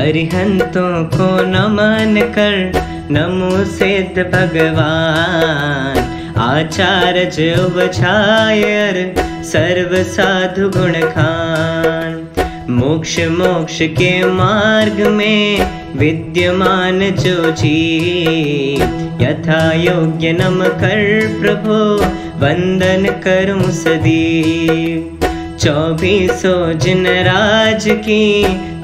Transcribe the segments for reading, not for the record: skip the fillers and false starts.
अरिहंतों को नमन कर नमो सिद्ध भगवान। आचार्य उपछायर सर्व साधु गुण खान। मोक्ष मोक्ष के मार्ग में विद्यमान जो जी, यथा योग्य नम कर प्रभु वंदन करूं सदी। 24 जिन राज की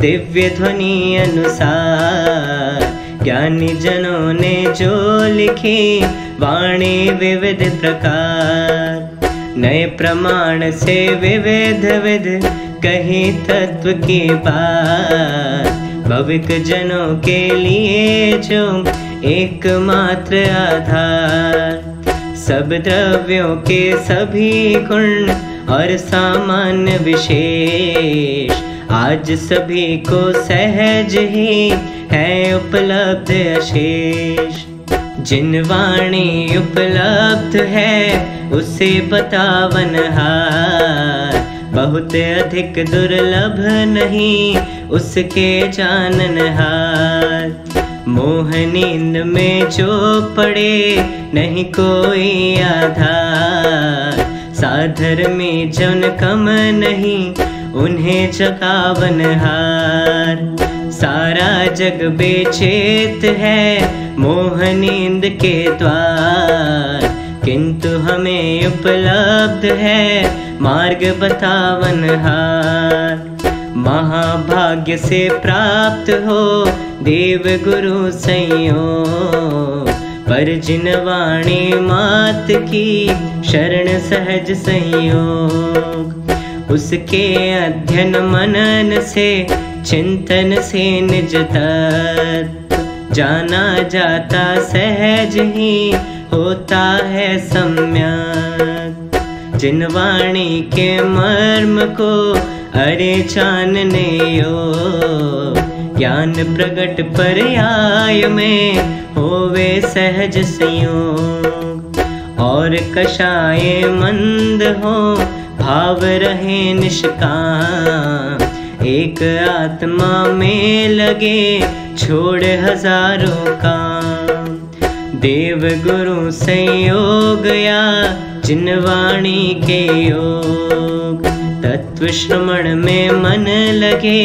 दिव्य ध्वनि अनुसार, ज्ञानी जनों ने जो लिखी वाणी विविध प्रकार। नए प्रमाण से विविध विध कही तत्व की बात। भविक जनों के लिए जो एकमात्र आधार। सब द्रव्यों के सभी गुण और सामान्य विशेष, आज सभी को सहज ही है उपलब्ध अशेष। जिन वाणी उपलब्ध है उसे बतावन हार, बहुत अधिक दुर्लभ नहीं उसके जानन हार। मोह नींद में जो पड़े नहीं कोई आधार, साधर में जन कम नहीं उन्हें जगावन हार। सारा जग बेचैत है मोह नींद के द्वार, किंतु हमें उपलब्ध है मार्ग बतावन हार। महाभाग्य से प्राप्त हो देव गुरु संयोग, पर जिन वाणी मात की शरण सहज संयोग। उसके अध्ययन मनन से चिंतन से निज तत्व, जाना जाता सहज ही होता है सम्यक। जिन वाणी के मर्म को अरे जानने योग, ज्ञान प्रगट पर्याय में होवे सहज संयोग। और कषाय मंद हो भाव रहे निष्काम, एक आत्मा में लगे छोड़ हजारों काम। देव गुरु संयोग या जिन वाणी के योग, तत्व श्रवण में मन लगे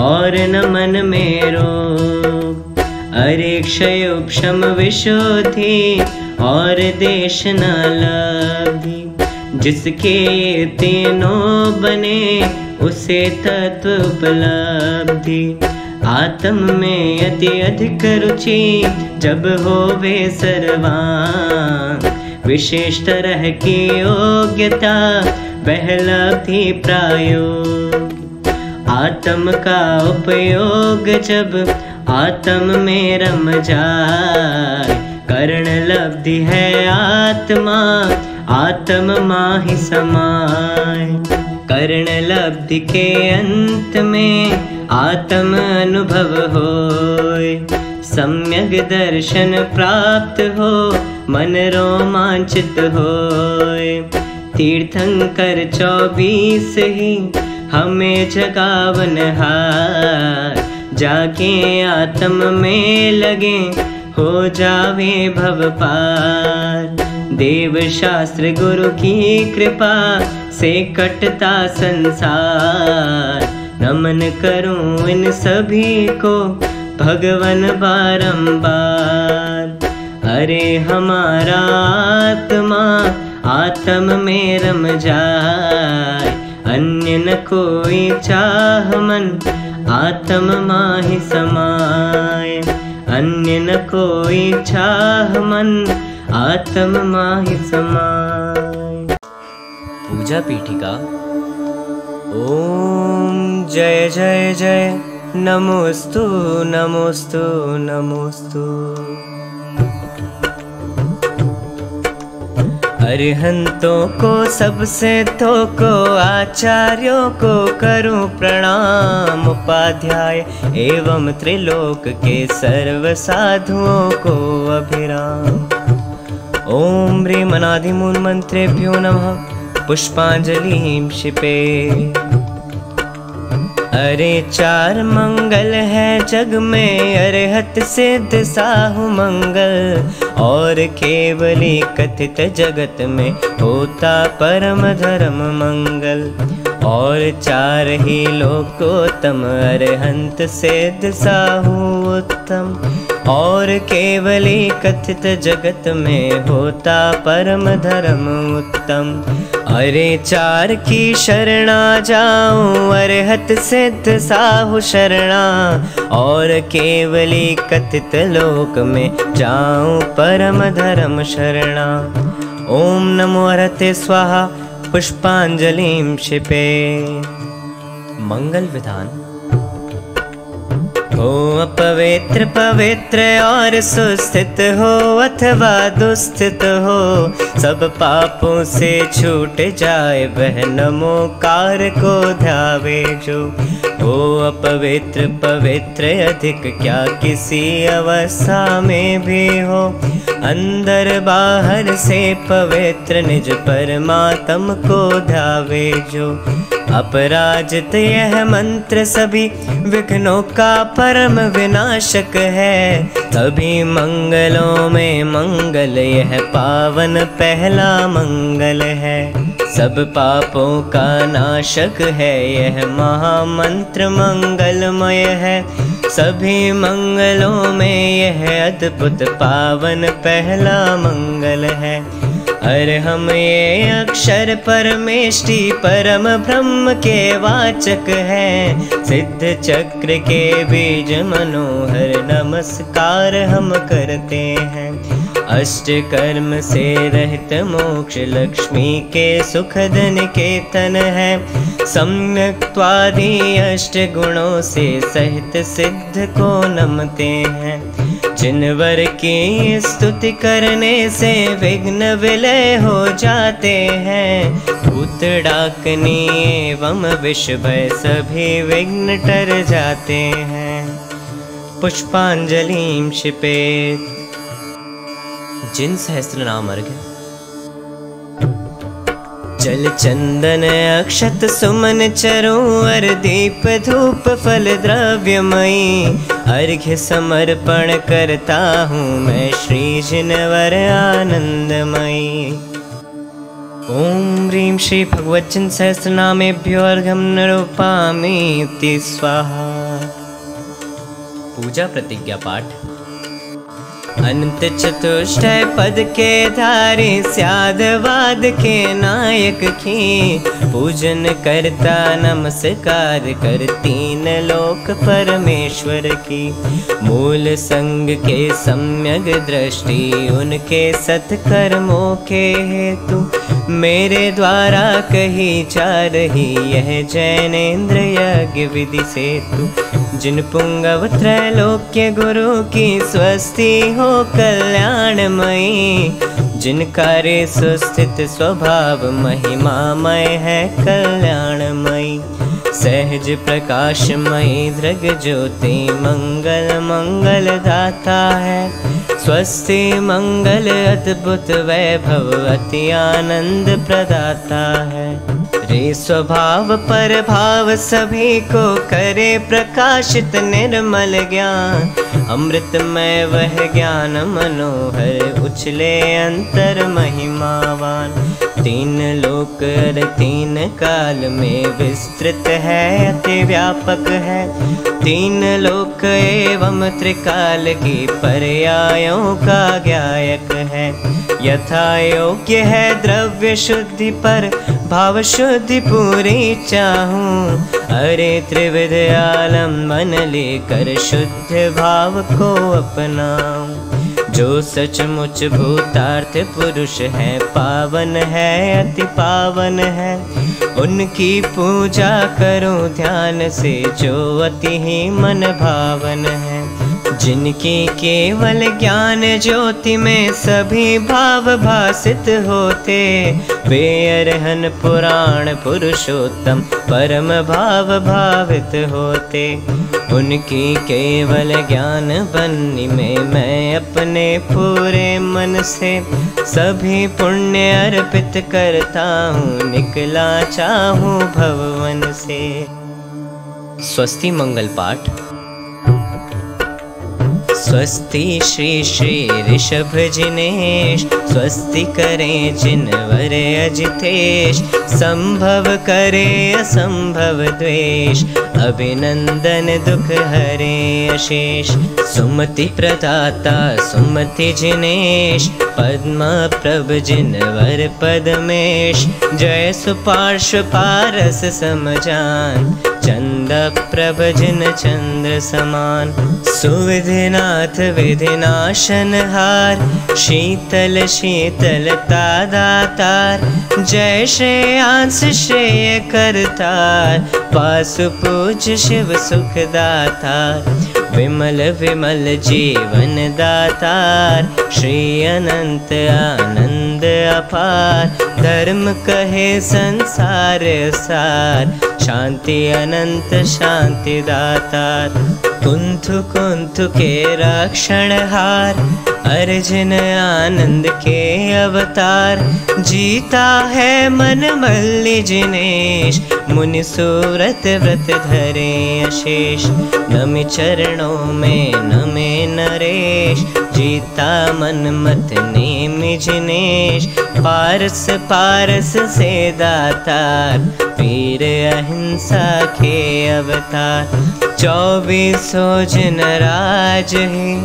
और न मन में रोग। अरे क्षय उपशम विशुद्धि और देश न लब्धि, जिसके तीनों बने उसे तत्व उपलब्धि। आत्म में अति अधिक रुचि जब होवे सर्वांग, विशेष तरह की योग्यता बहलब्धि प्रायोग। आत्म का उपयोग जब आत्म में रम जाए, कर्ण लब्धि है आत्मा आत्म माहि समाय। कर्ण लब्धि के अंत में आत्म अनुभव होय, सम्यक दर्शन प्राप्त हो मन रोमांचित होय। तीर्थंकर 24 ही हमें जगावन हार, जाके आत्म में लगे हो जावे भव पार। देव शास्त्र गुरु की कृपा से कटता संसार, नमन करूं इन सभी को भगवन बारंबार। अरे हमारा आत्मा आत्म में रम जाए, अन्य न कोई चाह मन आत्म माहि समाय। अन्य न कोई चाह मन आत्म माहि समाय। पूजा पीठिका। ओम जय जय जय नमोस्तु नमोस्तु नमोस्तु। अरिहंतों को सबसे तो को आचार्यों को करूं प्रणाम। उपाध्याय एवं त्रिलोक के सर्व साधुओं को अभिराम। ओम ह्रीं अनादिमूल मंत्रेभ्यो नमः। पुष्पांजलिं क्षिपे। अरे चार मंगल है जग में, अरहत सिद्ध साहु मंगल, और केवली कथित जगत में होता परम धर्म मंगल। और चार ही लोकोत्तम, अरहंत सिद्ध साहु उत्तम, और केवली कथित जगत में होता परम धर्म उत्तम। अरे चार की शरणा जाऊं, अरहत सिद्ध साहु शरणा, और केवली कथित लोक में जाऊं परम धर्म शरणा। ओम नमो अरहते स्वाहा पुष्पांजलिं क्षिपे। मंगल विधान। हो अपवित्र पवित्र और सुस्थित हो अथवा दुस्थित हो, सब पापों से छूट जाए वह नमोकार को ध्यावे जो। हो अपवित्र पवित्र अधिक क्या किसी अवस्था में भी हो, अंदर बाहर से पवित्र निज परमात्म को ध्यावे जो। अपराजित यह मंत्र सभी विघ्नों का परम विनाशक है, सभी मंगलों में मंगल यह पावन पहला मंगल है। सब पापों का नाशक है यह महामंत्र मंगलमय है, सभी मंगलों में यह अद्भुत पावन पहला मंगल है। अरहम ये अक्षर परमेष्टि परम ब्रह्म के वाचक है, सिद्ध चक्र के बीज मनोहर नमस्कार हम करते हैं। अष्ट कर्म से रहित मोक्ष लक्ष्मी के सुखद निकेतन है, सम्यक्त्वादि अष्ट गुणों से सहित सिद्ध को नमते हैं। जिनवर की स्तुति करने से विघ्न विलय हो जाते हैं, भूत डाकनी एवं विष भय सभी विघ्न टर जाते हैं। पुष्पांजलिं क्षिपेत्। जिन सहस्त्र नाम अर्घ्य। जल चंदन अक्षत सुमन चरोवर दीप धूप फल द्रव्यमयी, अर्घ्य समर्पण करता हूँ मैं श्री जिनवर आनंदमयी। ओम ह्रीं श्री भगवज्जन सहस्रनामेभ्यो अर्घ्यं निरूपयामि इति स्वाहा। पूजा प्रतिज्ञा पाठ। अनंत चतुष्टय पद के धारी स्यादवाद के नायक की, पूजन करता नमस्कार कर तीन लोक परमेश्वर की। मूल संग के सम्यक दृष्टि उनके सत्कर्मों के हेतु, मेरे द्वारा कही जा रही यह जैनेन्द्र यज्ञ विधि सेतु। जिन पुंगव त्रैलोक्य गुरु की स्वस्ति हो कल्याणमयी, जिन कार्य सुस्थित स्वभाव महिमामय है कल्याणमयी। सहज प्रकाशमयी दृग ज्योति मंगल मंगल दाता है, स्वस्ति मंगल अद्भुत वैभव अति आनंद प्रदाता है। रे स्वभाव पर भाव सभी को करे प्रकाशित निर्मल ज्ञान, अमृतमय वह ज्ञान मनोहर उछले अंतर महिमावान। तीन लोक और तीन काल में विस्तृत है अति व्यापक है, तीन लोक एवं त्रिकाल की पर्यायों का ज्ञायक है। यथा योग्य है द्रव्य शुद्धि पर भाव शुद्धि पूरी चाहूं, अरे त्रिविध आलम्बन लेकर शुद्ध भाव को अपनाऊं। जो सचमुच भूतार्थ पुरुष है पावन है अति पावन है, उनकी पूजा करो ध्यान से जो अति ही मन भावन है। जिनकी केवल ज्ञान ज्योति में सभी भाव भासित होते, वे अरहन पुराण पुरुषोत्तम परम भाव भावित होते। उनकी केवल ज्ञान बन्नी में मैं अपने पूरे मन से सभी पुण्य अर्पित करता हूँ, निकला चाहूँ भवन से। स्वस्ति मंगल पाठ। स्वस्ति श्री श्री ऋषभ जिनेश, स्वस्ति करें जिनवर अजितेश, संभव करे असंभव द्वेष, अभिनंदन दुख हरे अशेष। सुमति प्रदाता सुमति जिनेश, पद्मा प्रभ जिनवर पदमेश, जय सुपार्श्व पारस समजान, चंद प्रभ जिन चंद्र समान। सुविधिनाथ विधिनाशन हार, शीतल शीतलता दातार, जय श्रेयांस श्रेय करतार, पासु पूज्य शिव सुख दातार। विमल विमल जीवन दातार, श्री अनंत आनंद अपार, धर्म कहे संसार सार, शांति अनंत शांति दातार। कुंथु कुंथु के रक्षण हार, अर्जुन आनंद के अवतार, जीता है मन मल्ली जिनेश, मुनि सूरत व्रत धरे अशेष। नमि चरणों में नमे नरेश, जीता मन मत नेमि जिनेश, पारस पारस से दातार, वीर अहिंसा के अवतार। 24 जिन राज है,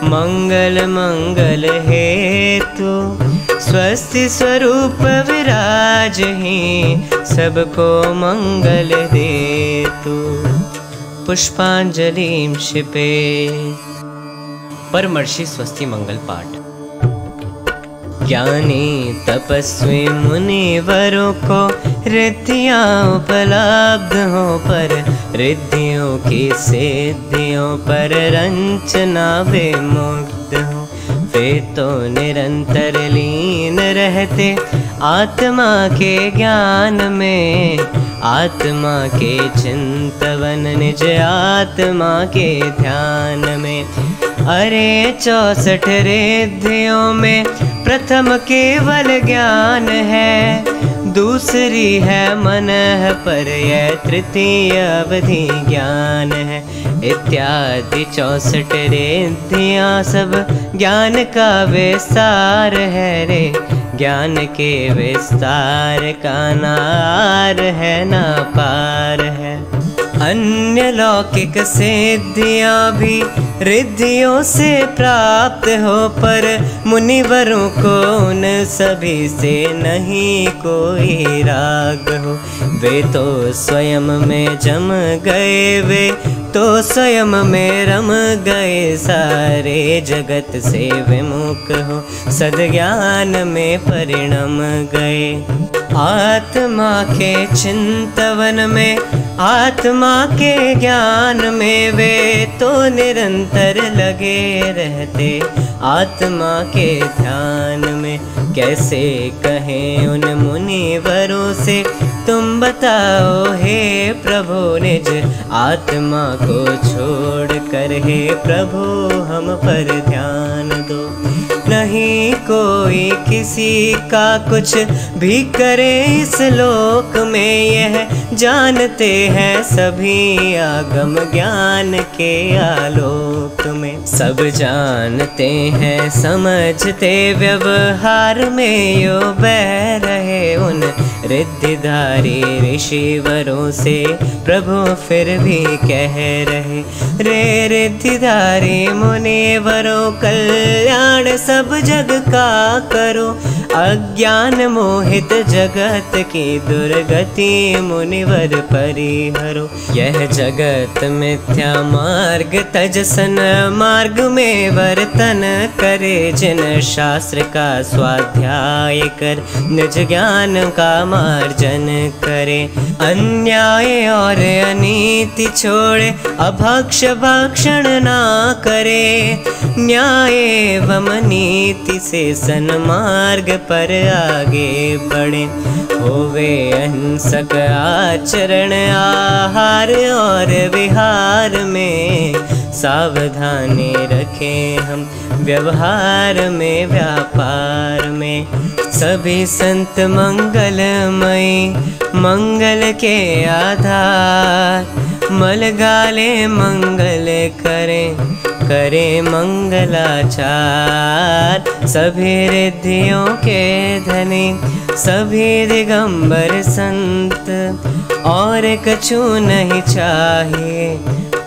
मंगल मंगल हेतु, स्वस्ति स्वरूप विराज ही, सबको मंगल देतु। पुष्पांजलि क्षिपे। परमर्षि स्वस्ति मंगल पाठ। ज्ञानी तपस्वी मुनिवरों को रिद्धियाँ उपलब्ध हो, पर रिद्धियों की सिद्धियों पर रंचना विमुक्त हो। वे तो निरंतर लीन रहते आत्मा के ज्ञान में, आत्मा के चिंतवन निज आत्मा के ध्यान में। अरे 64 रिद्धियों में प्रथम केवल ज्ञान है, दूसरी है मन पर, यह तृतीय अवधि ज्ञान है। इत्यादि 64 रिद्धियाँ सब ज्ञान का विस्तार है रे, ज्ञान के विस्तार का नार है ना पार है। अन्य लौकिक सिद्धियाँ भी रिद्धियों से प्राप्त हो, पर मुनिवरों को उन सभी से नहीं कोई राग हो। वे तो स्वयं में जम गए, वे तो स्वयं में रम गए, सारे जगत से विमुख हो, सद्ज्ञान में परिणम गए। आत्मा के चिंतवन में, आत्मा के ज्ञान में, वे तो निरंतर लगे रहते आत्मा के ध्यान में। कैसे कहें उन मुनिवरों से, तुम बताओ हे प्रभु निज आत्मा को छोड़ कर, हे प्रभु हम पर ध्यान दो। नहीं कोई किसी का कुछ भी करे इस लोक में, यह जानते हैं सभी आगम ज्ञान के आलोक में। सब जानते हैं समझते व्यवहार में, यो बह रहे उन रिद्धिधारी ऋषिवरों से, प्रभु फिर भी कह रहे रे रिद्धिधारी मुनिवरों, कल्याण सब जग का करो, अज्ञान मोहित जगत की दुर्गति मुनिवर परिहरो। यह जगत मिथ्या मार्ग तजसन मार्ग में वर्तन करे, जिन शास्त्र का स्वाध्याय कर निज ज्ञान का मार्जन करे। अन्याय और अनीति छोड़े, अभक्ष भक्षण ना करे, न्याय एवं नीति से सन्मार्ग पर आगे बढ़े। होवे अहिंसक आचरण आहार और विहार में, सावधानी रखें हम व्यवहार में व्यापार में। सभी संत मंगलमय मंगल के आधार, मलगाले मंगल करें, करे मंगलाचार। सभी रिद्धियों के धनी, सभी दिगंबर संत, और कछु नहीं चाहिए,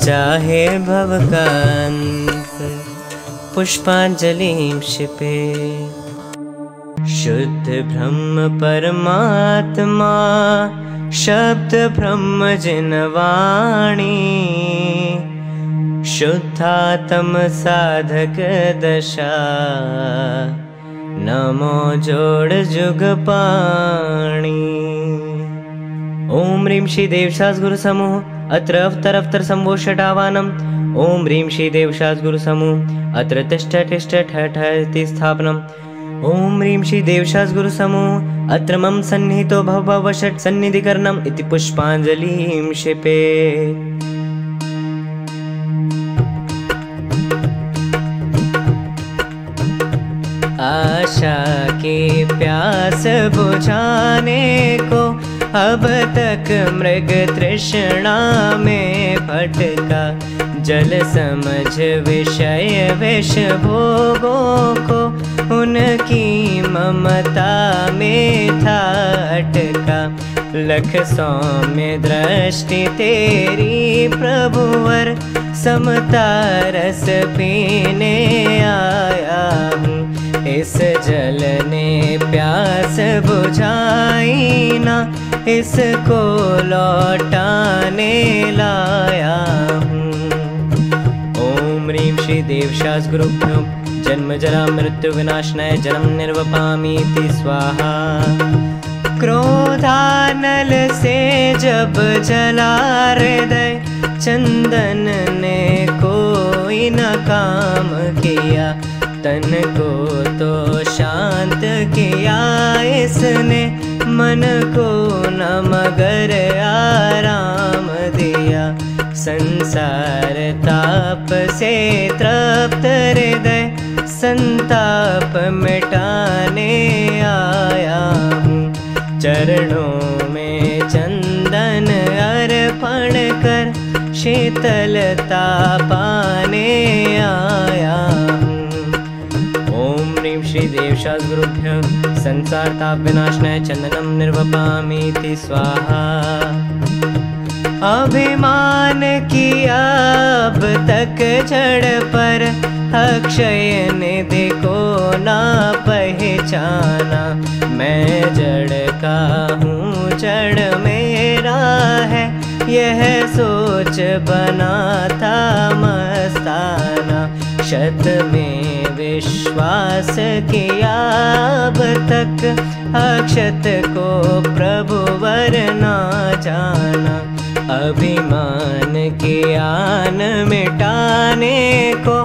चाहे भव का अंत। पुष्पांजलि क्षिपे। शुद्ध ब्रह्म परमात्मा, शब्द ब्रह्म जिनवाणी। शुद्धात्म साधक दशा, नमो जोड़ जुग पाणी। ओम ह्रीं श्री देवशास गुरु समूह अत्र अवतर संभो षडावानम्। ओम ह्रीं श्री देवशास गुरु समूह अत्र तिष्ठ तिष्ठ ठठ इति स्थापनम्। ओम ह्रीं श्री देवशास गुरु समूह अत्र मम सन्निहितो भव भव षट् सन्निधिकरणम् इति पुष्पांजलिं क्षिपे। आशा की प्यास बुझाने को अब तक मृग तृष्णा में भटका। जल समझ विषय विष भोगों को उनकी ममता में था अटका। लख सौम्य दृष्टि तेरी प्रभुवर, समता रस पीने आया हूँ। इस जल ने प्यास बुझाई ना, इसको लौटाने लाया हूँ। ओम ह्रीं श्री देवशास गुरुभ्यो जन्म जरा मृत्यु विनाशनाय जन्म निर्वपामीति स्वाहा। क्रोधानल से जब जला हृदय, चंदन ने कोई न काम किया। तन को तो शांत किया इसने, मन को न मगर आराम दिया। संसार ताप से तृप्त हृदय, संताप मिटाने आया हूँ। चरणों में चंदन अर्पण कर, शीतलता पाने आया हूँ। ओम ह्रीं श्री देवशास गुरुभ्यो संसार ताप विनाशनाय चंदनम निर्वपामीति स्वाहा। अभिमान किया अब तक जड़ पर, अक्षय निधि को ना पहचाना। मैं जड़ का हूँ जड़ मेरा है, यह सोच बना था मस्ताना। शत में विश्वास किया अब तक, अक्षत को प्रभुवर ना जाना। अभिमान के आन मिटाने को,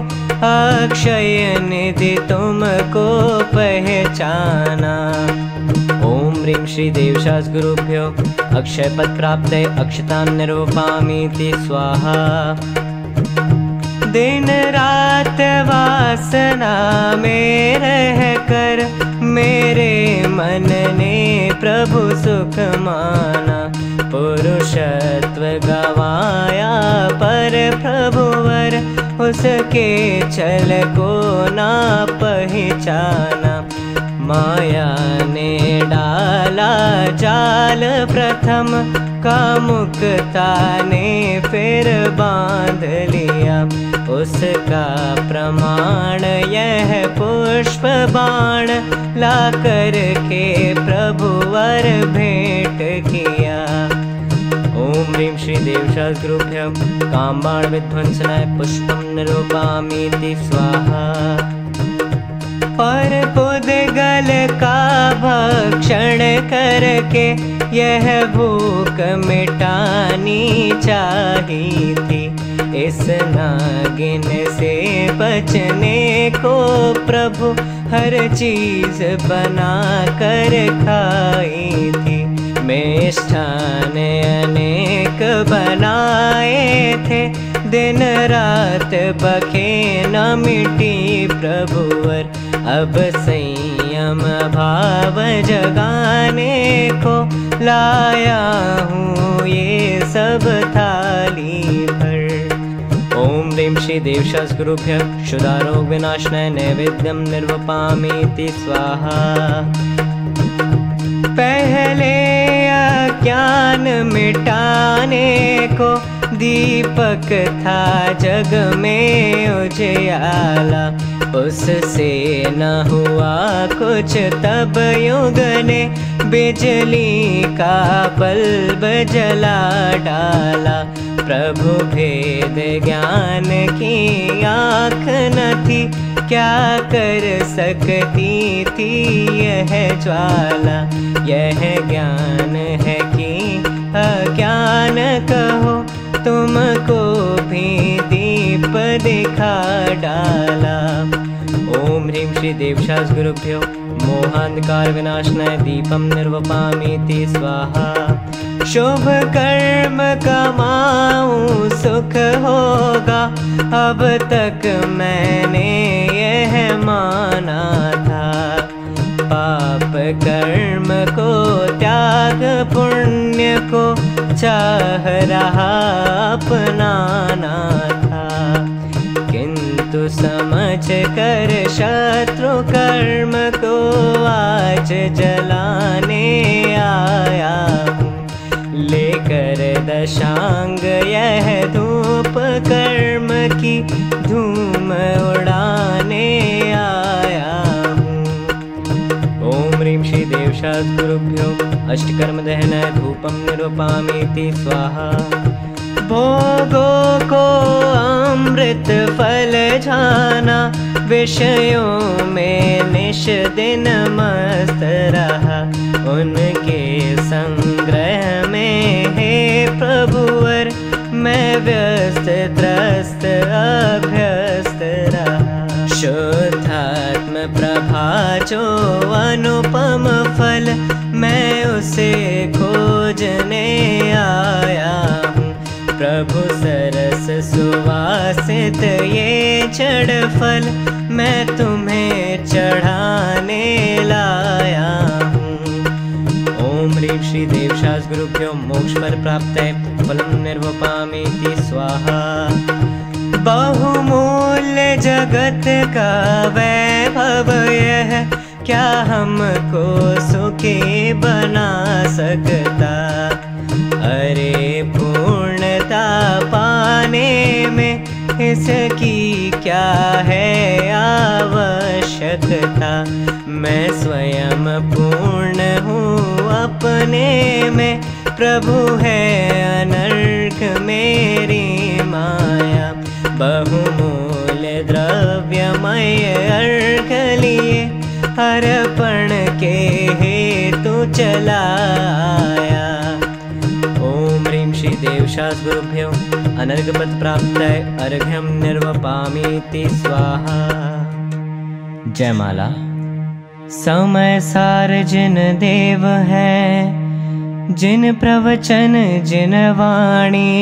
अक्षय निधि तुमको पहचाना। ओम ह्रीं श्री देवशास गुरुभ्यो अक्षय पद प्राप्त अक्षतां निर्वपामीति स्वाहा। दिन रात वासना में रह कर, मेरे मन ने प्रभु सुख माना। पुरुषत्व गवाया पर प्रभुवर, उसके छल को ना पहचाना। माया ने डाला जाल प्रथम, कामुकता ने फिर बांध लिया। उसका प्रमाण यह पुष्प बाण, ला कर के प्रभुवर भेंट किया। ओम ह्रीं श्री देवशास गुरुभ्यो कामबाण विध्वंसनाय पुष्पं निरूपामीति स्वाहा। पर पुद्गल का भक्षण करके, यह भूख मिटानी चाहिए थी। इस नागिन से बचने को प्रभु हर चीज बना कर खाई थी। मिष्ठान अनेक बनाए थे, दिन रात बखे न मिटी प्रभुवर। अब संयम भाव जगाने को लाया हूँ ये सब थाली ह्रीं श्री देवशास्त्रुभ्यः क्षुधारोग विनाशनाय नैवेद्यं निर्वपामीति स्वाहा। पहले अज्ञान मिटाने को दीपक था जग में उजियाला, उससे न हुआ कुछ तब युग ने बिजली का बल्ब जला डाला। प्रभु भेद ज्ञान की आँख न थी, क्या कर सकती थी यह ज्वाला। यह ज्ञान है कि अज्ञान कहो, तुमको भी दीप दिखा डाला। ओम ह्रीं श्री देवशास्त्रुभ्यो मोहांधकार विनाशनाय दीपम निर्वपामीति स्वाहा। शुभ कर्म कमाऊं सुख होगा, अब तक मैंने यह माना था। पाप कर्म को त्याग पुण्य को चाह रहा अपनाना था, किंतु समझ कर शत्रु कर्म को आज जलाने आया हूँ। लेकर दशांग यह धूप कर्म की धूम उड़ाने आया हूँ। ओम ह्रीं श्री देवशास्त्रुभ्यो अष्टकर्म दहनाय धूपम निर्वपामीति स्वाहा। भोगों को अमृत फल जाना, विषयों में निश दिन मस्त रहा। उनके संग्रह में हे प्रभुवर मैं व्यस्त त्रस्त अभ्यस्त रहा। शुद्धात्म प्रभा जो अनुपम फल, मैं उसे खोजने आया हूँ। प्रभु सरस सुवासित ये जड़ फल, मैं तुम्हें चढ़ाने लाया हूँ। ओम ह्रीं श्री देवशास्त्रुभ्यो मोक्ष फल प्राप्तये फलं निर्वपामीति स्वाहा। बहुमूल्य जगत का वैभव यह, क्या हमको सुखी बना सकता। अरे पूर्णता पाने में इसकी क्या है आवश्यकता। मैं स्वयं पूर्ण हूँ अपने में, प्रभु है अनर्घ मेरी माया। बहुमूल्य द्रव्यमय अर्घ लिए, अर्पण के हेतु चला आया। ओम ह्रीं श्री देवशास्त्रुभ्यो अनर्घपद प्राप्तये अर्घ्यं निर्वपामीति स्वाहा। जयमाला। समय सार जिन देव है, जिन प्रवचन जिन वाणी,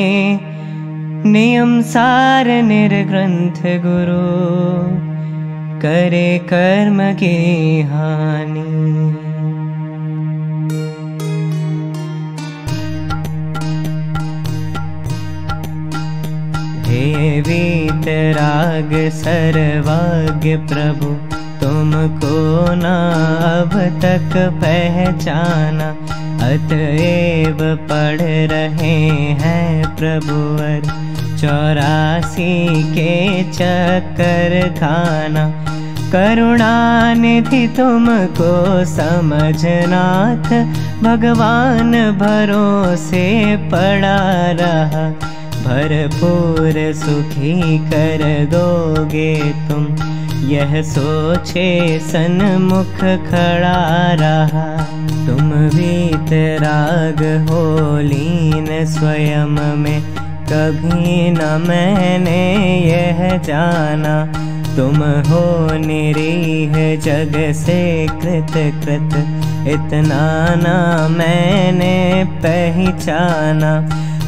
नियम सार निर्ग्रंथ गुरु, करे कर्म की हानि। हे वीतराग सर्वज्ञ प्रभु, तुमको न अब तक पहचाना। अतएव पढ़ रहे हैं प्रभुवर, 84 के चक्कर खाना। करुणानिधि तुमको समझनाथ, भगवान भरोसे पड़ा रहा। भरपूर सुखी कर दोगे तुम, यह सोचे सन्मुख खड़ा रहा। तुम वीतराग हो लीन स्वयं में, कभी न मैंने यह जाना। तुम हो निरीह जग से कृत कृत, इतना ना मैंने पहचाना।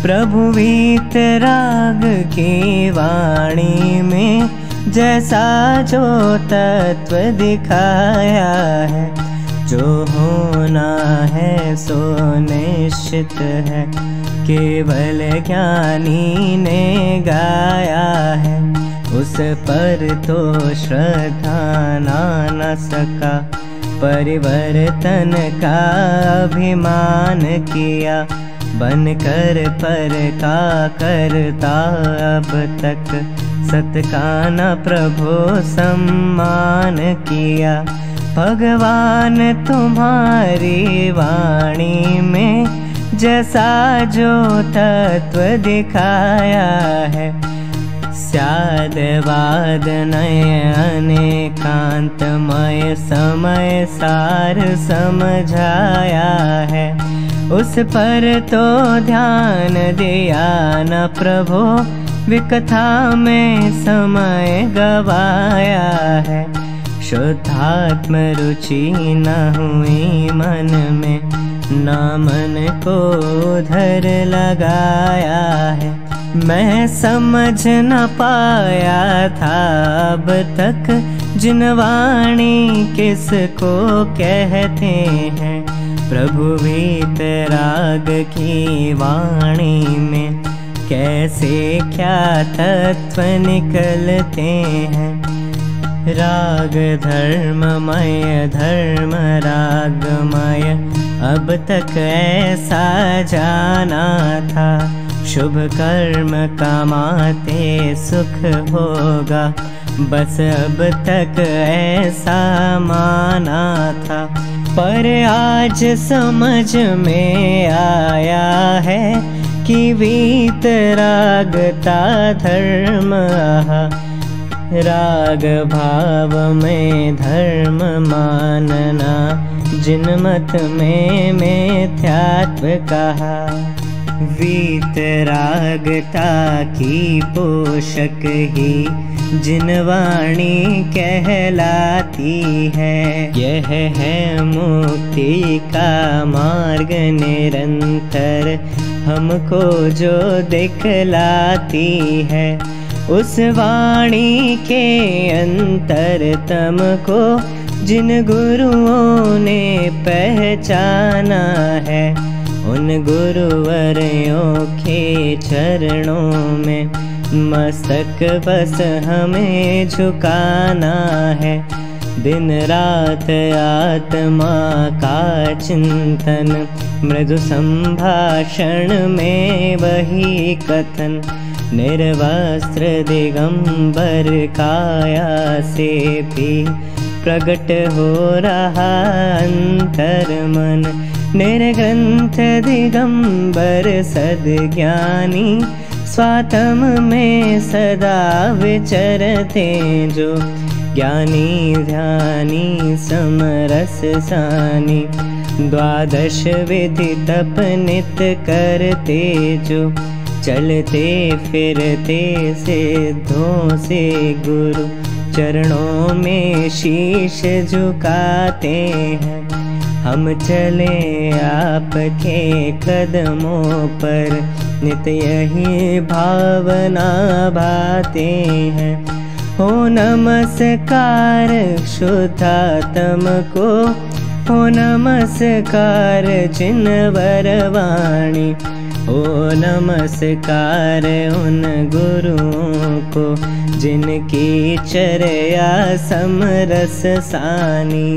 प्रभु वीतराग की वाणी में जैसा जो तत्व दिखाया है, जो होना है सो निश्चित है, केवल ज्ञानी ने गाया है। उस पर तो श्रद्धा न सका, परिवर्तन का अभिमान किया। बनकर पर का करता अब तक, सत का न प्रभु सम्मान किया। भगवान तुम्हारी वाणी में जैसा जो तत्व दिखाया है, स्याद वाद नय अनेकांतमय समय सार समझाया है। उस पर तो ध्यान दिया न प्रभु, विकथा में समय गवाया है। शुद्धात्म रुचि न हुई मन में, न मन को उधर लगाया है। मैं समझ न पाया था अब तक, जिन वाणी किसको कहते हैं। प्रभु वीतराग की वाणी में कैसे क्या तत्व निकलते हैं। राग धर्ममय धर्म रागमय, अब तक ऐसा जाना था। शुभ कर्म कमाते सुख होगा, बस अब तक ऐसा माना था। पर आज समझ में आया है कि वीतरागता धर्म, राग भाव में धर्म मानना, जिन मत में मिथ्यात्व कहा। वीतरागता की पोषक ही जिन वाणी कहलाती है। यह है मुक्ति का मार्ग निरंतर, हमको जो दिखलाती है। उस वाणी के अंतरतम को जिन गुरुओं ने पहचाना है, उन गुरुवरों के चरणों में मस्तक बस हमें झुकाना है। दिन रात आत्मा का चिंतन, मृदु संभाषण में वही कथन। निर्वस्त्र दिगंबर काया से भी प्रकट हो रहा अंतर मन। निर्ग्रंथ दिगंबर सद्ज्ञानी, स्वात्म में सदा विचरते जो। ज्ञानी ध्यानी समरस सानी, द्वादश विधि तप नित करते जो। चलते फिरते सिद्धों से गुरु चरणों में शीश झुकाते हैं। हम चले आपके कदमों पर, नित यही भावना भाते हैं। हो नमस्कार शुद्धात्म को, हो नमस्कार जिनवर वाणी। हो नमस्कार उन गुरुओं को, जिनकी चर्या समरस सानी।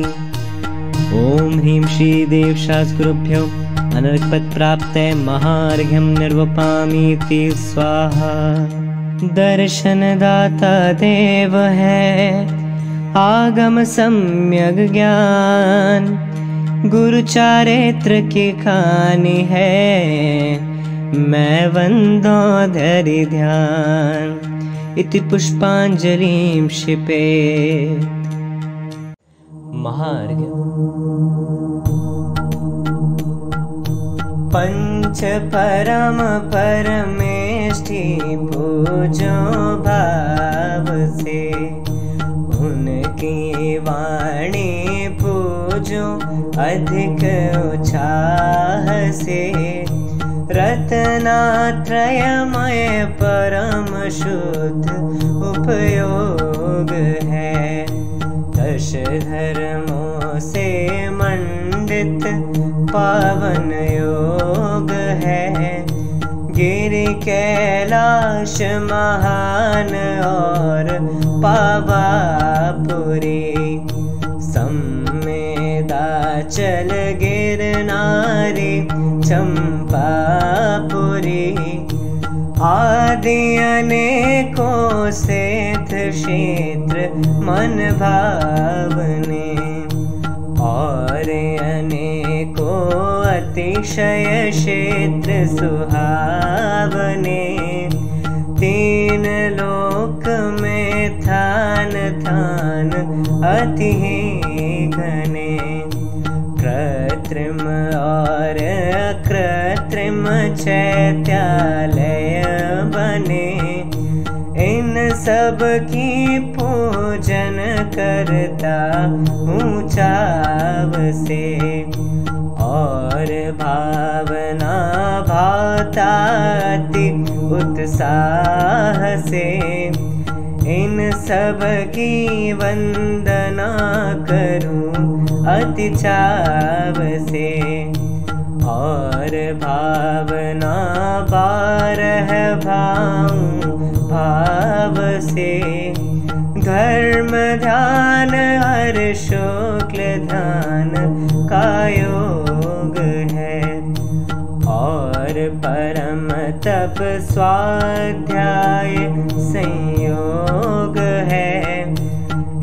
ओम ह्रीं श्री देव शास्त्रुभ्यो अनर्घपद प्राप्त महार्घ्यं निर्वपामीति स्वाहा। दर्शन दाता देव है, आगम सम्यक ज्ञान। गुरु चारित्र की कहानी है, मैं वंदो धरि ध्यान। इति पुष्पांजलिं क्षिपेत्। महार्घ्य पंच परम परमेष्ठि पूजो भाव से, उनकी वाणी पूजो अधिक उत्साह से। रत्नात्रयमय परम शुद्ध उपयोग है, दश धर्मों से मंडित पावन योग है। गिरि कैलाश महान और पावापुरी, सम्मेदाचल गिरनारी चंपापुरी, आदि अनेकों सिद्ध क्षेत्र मन भावने, और अनेकों अतिशय क्षेत्र सुहावने। तीन लोक में थान थान अति घने, कृत्रिम और अकृत्रिम चैत्यालय बने। इन सब की पूजन करता ऊंचाव से, और भावना भाता अति उत्साह से। इन सब की वंदना करूं अति चाव से, और भावना बारह भाऊं भाव से। धर्म ध्यान हर शुक्ल ध्यान का योग है, और परम तप स्वाध्याय संयोग है।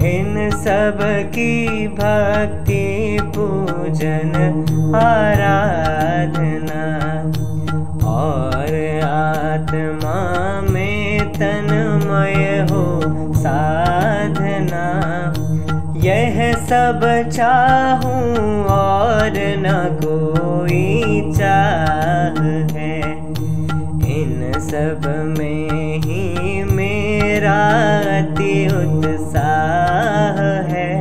इन सब की भक्ति पूजन आराधना, और आत्मा में तन्मय हो साधना। यह सब चाहूं और न कोई चाह है, इन सब में ही मेरा अति उत्साह है।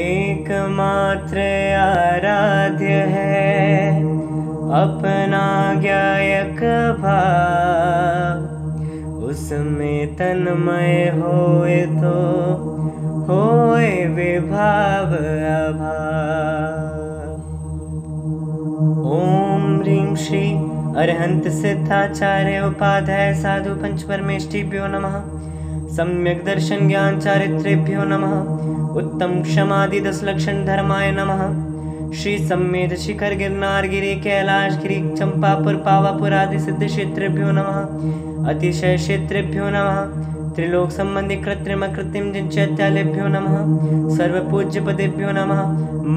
एकमात्र आराध्य है अपना ज्ञायक भाव, उसमें तन्मय होए तो होए विभाव अभाव। ओम ह्रीं श्री अरहंत सिद्धाचार्य उपाध्याय साधु पंच परमेष्टिभ्यो नमः। सम्यक दर्शन ज्ञान चारित्रेभ्यो नमः। उत्तम क्षमादि 10 लक्षण धर्माय नमः। श्री सम्मेद शिखर गिरनार गिरि कैलाश गिरि चंपापुर पावापुर आदि सिद्ध क्षेत्रेभ्यो नमः। अतिशय क्षेत्रेभ्यो नमः। त्रिलोक संबंधी कृत्रिम कृत्रिम जिन चैत्यालेभ्यो नमः। सर्व पूज्य पदेभ्यो नमः।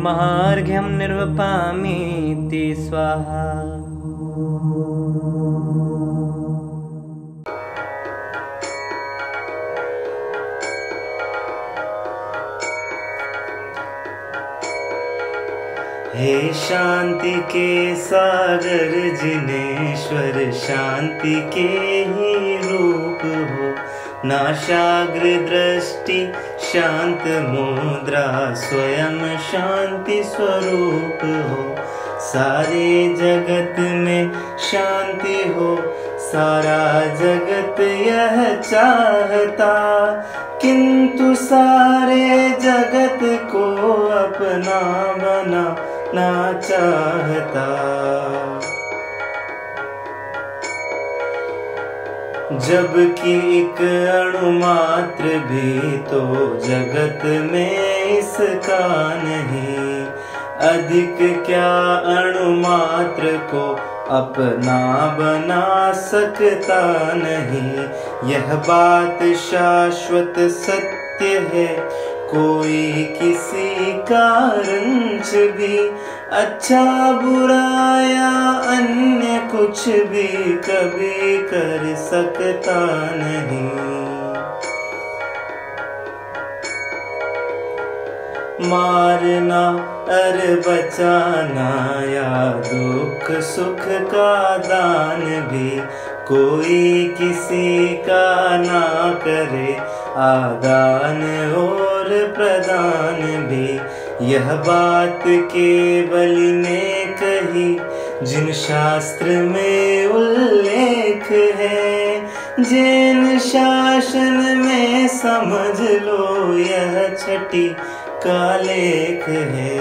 महार्घ्यं निर्वपामीति स्वाहा। हे शांति के सागर जिनेश्वर, शांति के ही रूप हो। नाशाग्र दृष्टि शांत मुद्रा, स्वयं शांति स्वरूप हो। सारे जगत में शांति हो, सारा जगत यह चाहता, किंतु सारे जगत को अपना बनाना चाहता। जबकि एक अणु मात्र भी तो जगत में इसका नहीं, अधिक क्या अणु मात्र को अपना बना सकता नहीं। यह बात शाश्वत सत्य है, कोई किसी का रंज भी, अच्छा बुरा या अन्य कुछ भी कभी कर सकता नहीं। मारना और बचाना या दुख सुख का दान भी कोई किसी का ना करे, आदान और प्रदान भी। यह बात केवल ने कही जिन शास्त्र में उल्लेख है, जैन शासन में समझ लो यह छठी का लेख है।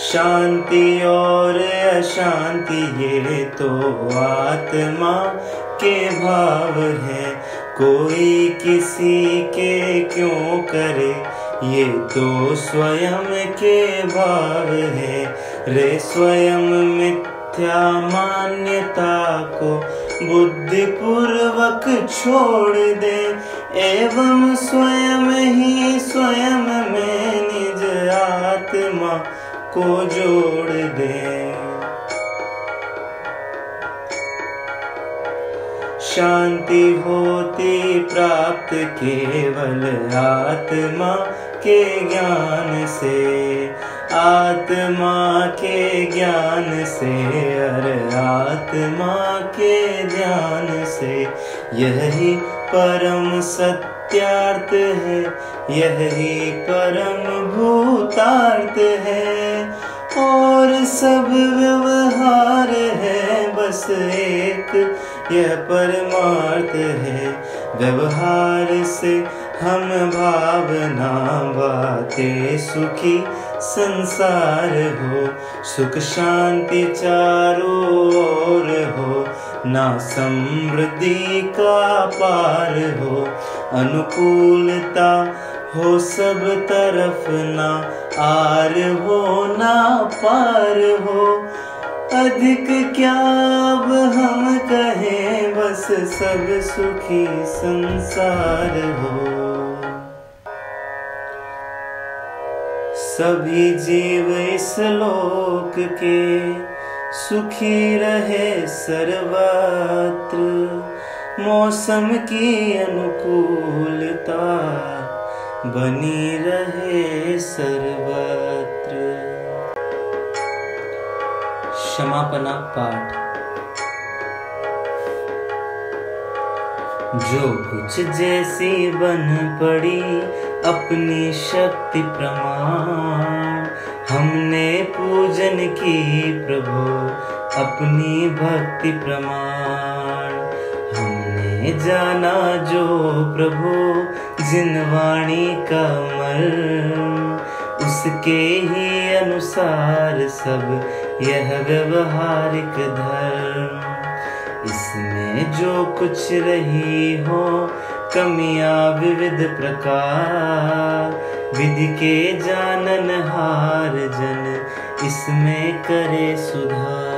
शांति और अशांति ये तो आत्मा के भाव है, कोई किसी के क्यों करे ये तो स्वयं के भाव है। रे स्वयं मिथ्या मान्यता को बुद्धि पूर्वक छोड़ दे, एवं स्वयं ही स्वयं में निज आत्मा को जोड़ दे। शांति होती प्राप्त केवल आत्मा के ज्ञान से, आत्मा के ज्ञान से और आत्मा के ध्यान से। यही परम सत्यार्थ है, यही परम भूतार्थ है, और सब व्यवहार है बस एक यह परमार्थ है। व्यवहार से हम भावना बातें सुखी संसार हो, सुख शांति चारों ओर हो, ना समृद्धि का पार हो, अनुकूलता हो सब तरफ, ना आर हो ना पार हो। अधिक क्या अब हम कहें, बस सब सुखी संसार हो। सभी जीव इस लोक के सुखी रहे सर्वत्र, मौसम की अनुकूलता बनी रहे सर्वत्र। क्षमापना पाठ। जो कुछ जैसी बन पड़ी अपनी शक्ति प्रमाण, हमने पूजन की प्रभु अपनी भक्ति प्रमाण। हमने जाना जो प्रभु जिन वाणी का मर्म, उसके ही अनुसार सब यह व्यवहारिक धर्म। इसमें जो कुछ रही हो कमियां विविध प्रकार, विधि के जाननहार जन इसमें करे सुधार।